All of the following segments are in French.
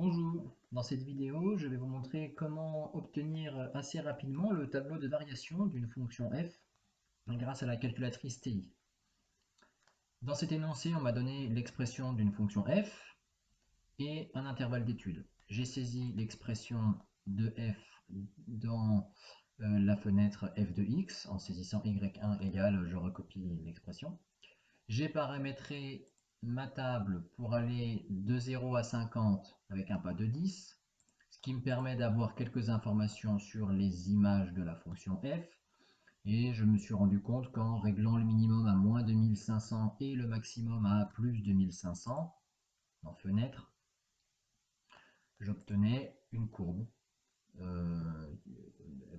Bonjour, dans cette vidéo, je vais vous montrer comment obtenir assez rapidement le tableau de variation d'une fonction f grâce à la calculatrice TI. Dans cet énoncé, on m'a donné l'expression d'une fonction f et un intervalle d'étude. J'ai saisi l'expression de f dans la fenêtre f de x en saisissant y1 égale, je recopie l'expression. J'ai paramétré ma table pour aller de 0 à 50 avec un pas de 10, ce qui me permet d'avoir quelques informations sur les images de la fonction f. Et je me suis rendu compte qu'en réglant le minimum à moins de 1500 et le maximum à plus de 1500, en fenêtre, j'obtenais une courbe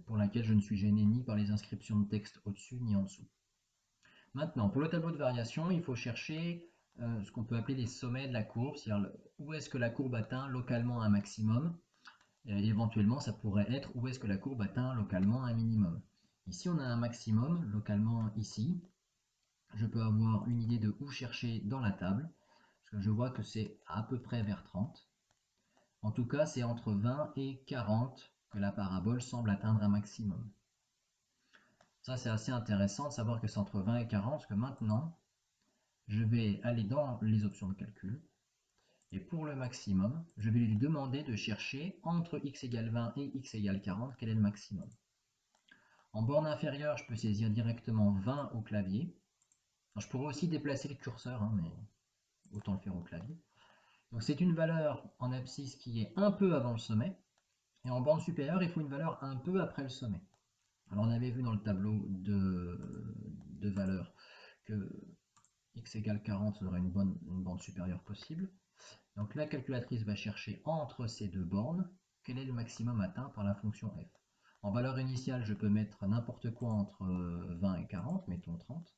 pour laquelle je ne suis gêné ni par les inscriptions de texte au-dessus ni en dessous. Maintenant, pour le tableau de variation, il faut chercher ce qu'on peut appeler les sommets de la courbe, c'est-à-dire où est-ce que la courbe atteint localement un maximum. Et éventuellement, ça pourrait être où est-ce que la courbe atteint localement un minimum. Ici, on a un maximum localement ici. Je peux avoir une idée de où chercher dans la table, parce que je vois que c'est à peu près vers 30. En tout cas, c'est entre 20 et 40 que la parabole semble atteindre un maximum. Ça, c'est assez intéressant de savoir que c'est entre 20 et 40, parce que maintenant, je vais aller dans les options de calcul. Et pour le maximum, je vais lui demander de chercher entre x égale 20 et x égale 40, quel est le maximum. En borne inférieure, je peux saisir directement 20 au clavier. Alors, je pourrais aussi déplacer le curseur, mais autant le faire au clavier. Donc c'est une valeur en abscisse qui est un peu avant le sommet. Et en borne supérieure, il faut une valeur un peu après le sommet. Alors on avait vu dans le tableau de valeurs que x égale 40 serait une borne supérieure possible. Donc la calculatrice va chercher entre ces deux bornes quel est le maximum atteint par la fonction f. En valeur initiale, je peux mettre n'importe quoi entre 20 et 40, mettons 30.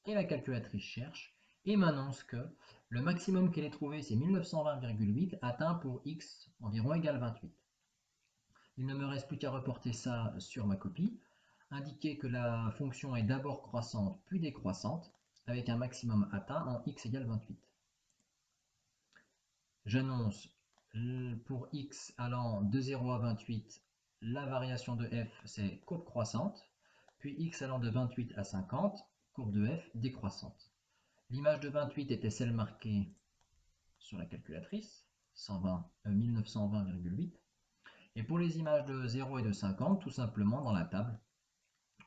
Et la calculatrice cherche et m'annonce que le maximum qu'elle ait trouvé, c'est 1920,8 atteint pour x environ égale 28. Il ne me reste plus qu'à reporter ça sur ma copie, indiquer que la fonction est d'abord croissante puis décroissante, avec un maximum atteint en x égale 28. J'annonce pour x allant de 0 à 28, la variation de f c'est courbe croissante, puis x allant de 28 à 50, courbe de f décroissante. L'image de 28 était celle marquée sur la calculatrice, 1920,8. Et pour les images de 0 et de 50, tout simplement dans la table,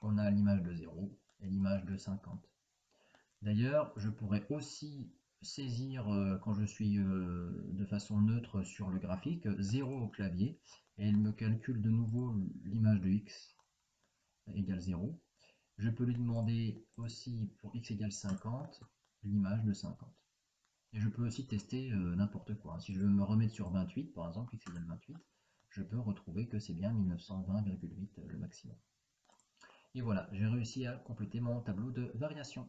on a l'image de 0 et l'image de 50. D'ailleurs, je pourrais aussi saisir, quand je suis de façon neutre sur le graphique, 0 au clavier, et il me calcule de nouveau l'image de x égale 0. Je peux lui demander aussi pour x égale 50, l'image de 50. Et je peux aussi tester n'importe quoi. Si je veux me remettre sur 28, par exemple, x égale 28, je peux retrouver que c'est bien 1920,8 le maximum. Et voilà, j'ai réussi à compléter mon tableau de variation.